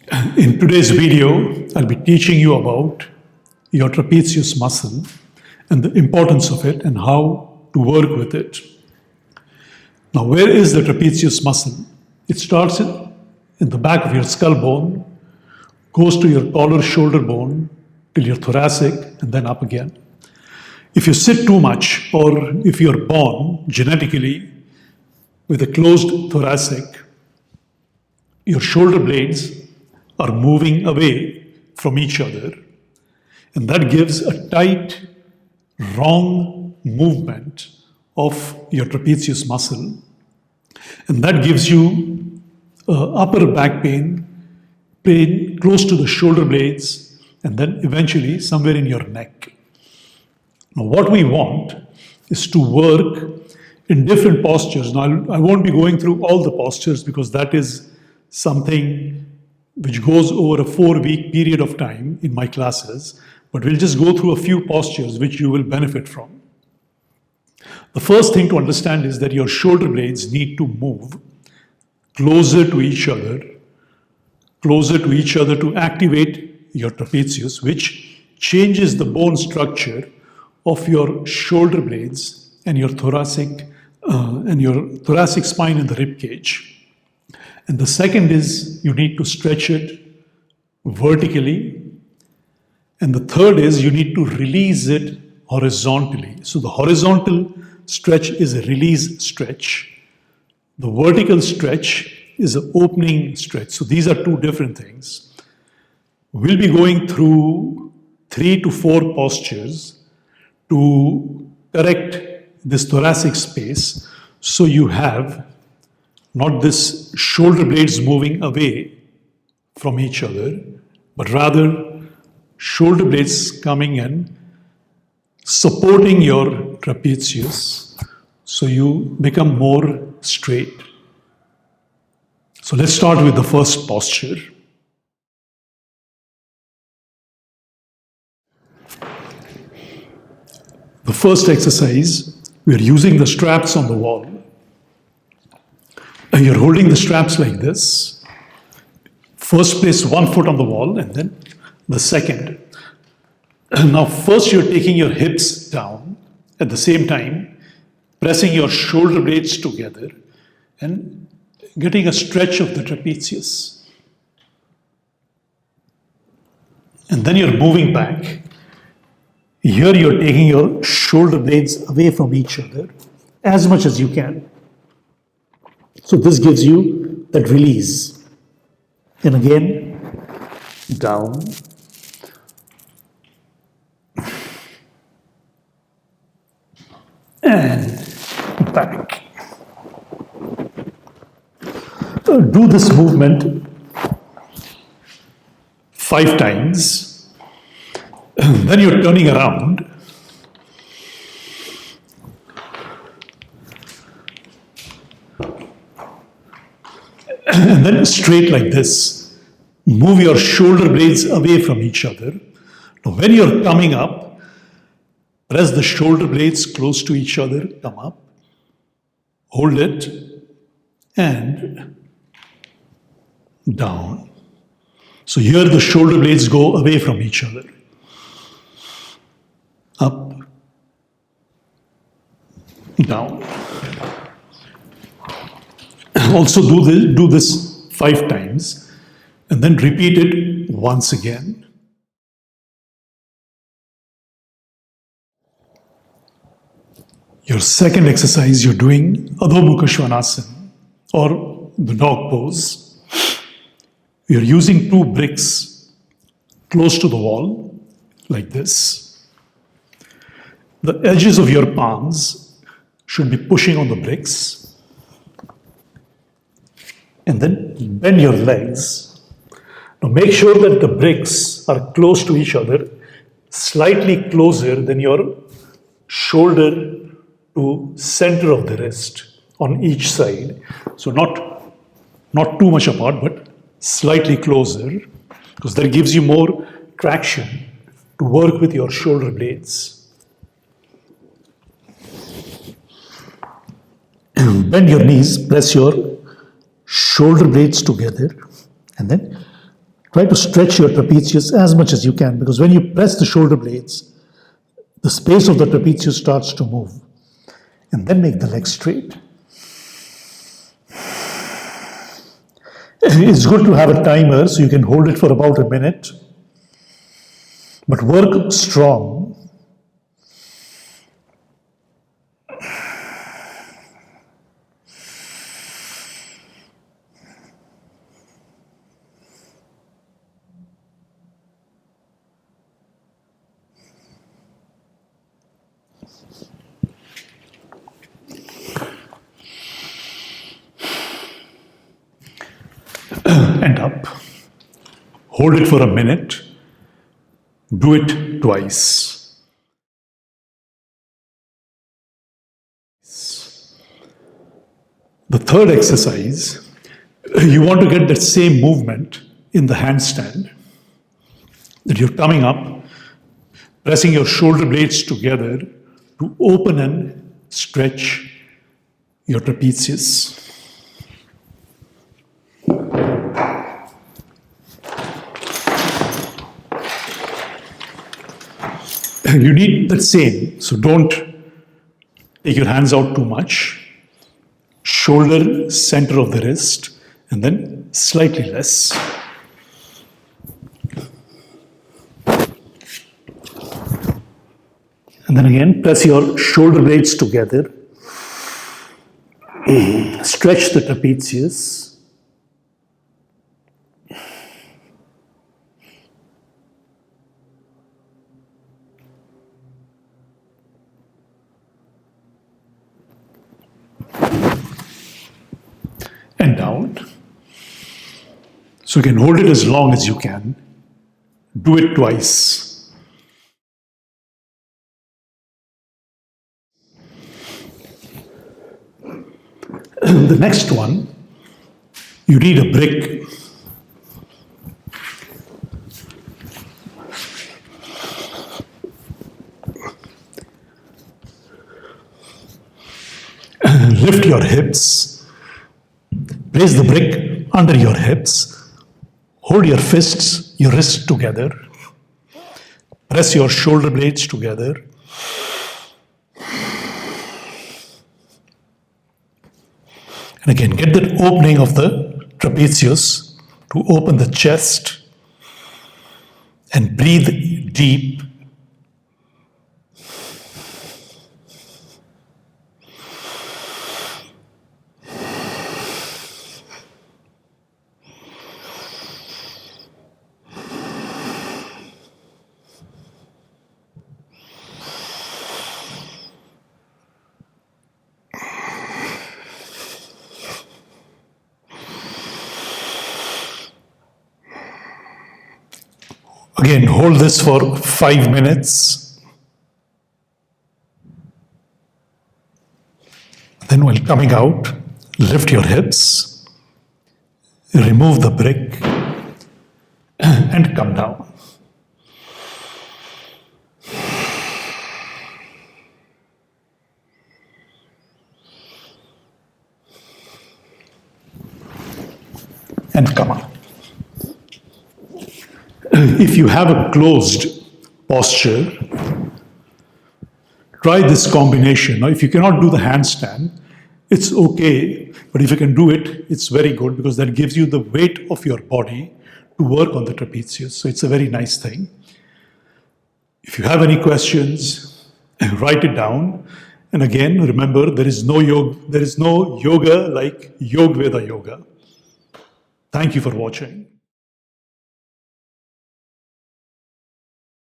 In today's video, I'll be teaching you about your trapezius muscle and the importance of it and how to work with it. Now, where is the trapezius muscle? It starts in the back of your skull bone, goes to your collar shoulder bone, till your thoracic, and then up again. If you sit too much, or if you're born genetically with a closed thoracic, your shoulder blades are moving away from each other, and that gives a tight, wrong movement of your trapezius muscle, and that gives you upper back pain close to the shoulder blades, and then eventually somewhere in your neck. Now, what we want is to work in different postures. Now, I won't be going through all the postures because that is something which goes over a 4-week period of time in my classes, but we'll just go through a few postures which you will benefit from. The first thing to understand is that your shoulder blades need to move closer to each other to activate your trapezius, which changes the bone structure of your shoulder blades and your thoracic spine and the rib cage. And the second is you need to stretch it vertically. And the third is you need to release it horizontally. So the horizontal stretch is a release stretch. The vertical stretch is an opening stretch. So these are two different things. We'll be going through 3 to 4 postures to correct this thoracic space, so you have not this shoulder blades moving away from each other, but rather shoulder blades coming in, supporting your trapezius, so you become more straight. So let's start with the first posture. The first exercise, we are using the straps on the wall. And you're holding the straps like this. First place one foot on the wall and then the second. Now first you're taking your hips down, at the same time pressing your shoulder blades together and getting a stretch of the trapezius. And then you're moving back. Here you're taking your shoulder blades away from each other as much as you can. So this gives you that release. And again, down. And back. Do this movement 5 times. Then you're turning around. And then straight like this. Move your shoulder blades away from each other. Now when you're coming up, press the shoulder blades close to each other, come up, hold it, and down. So here the shoulder blades go away from each other. Up, down. Also do this 5 times and then repeat it once again. Your second exercise, you're doing Adho Mukha Svanasana or the dog pose. You're using 2 bricks close to the wall like this. The edges of your palms should be pushing on the bricks. And then bend your legs. Now make sure that the bricks are close to each other, slightly closer than your shoulder to center of the wrist on each side. So not too much apart, but slightly closer, because that gives you more traction to work with your shoulder blades. Bend your knees, press your shoulder blades together, and then Try to stretch your trapezius as much as you can, because when you press the shoulder blades, the space of the trapezius starts to move. And then make the legs straight. It's good to have a timer so you can hold it for about a minute, but work strong. And up. Hold it for a minute. Do it twice. The third exercise, you want to get that same movement in the handstand. That you're coming up, pressing your shoulder blades together to open and stretch your trapezius. You need that same, so don't take your hands out too much. Shoulder, center of the wrist, and then slightly less. And then again, press your shoulder blades together. Stretch the trapezius. And down. So you can hold it as long as you can. Do it twice. The next one, you need a brick. Lift your hips. Place the brick under your hips. Hold your fists, your wrists together. Press your shoulder blades together. And again, get that opening of the trapezius to open the chest. And breathe deep. Again, hold this for 5 minutes. Then while coming out, lift your hips, remove the brick, and come down. And come up. If you have a closed posture, try this combination. Now, if you cannot do the handstand, it's okay, but if you can do it, it's very good because that gives you the weight of your body to work on the trapezius. So it's a very nice thing. If you have any questions, write it down. And again, remember, there is no yoga like Yogveda yoga. Thank you for watching.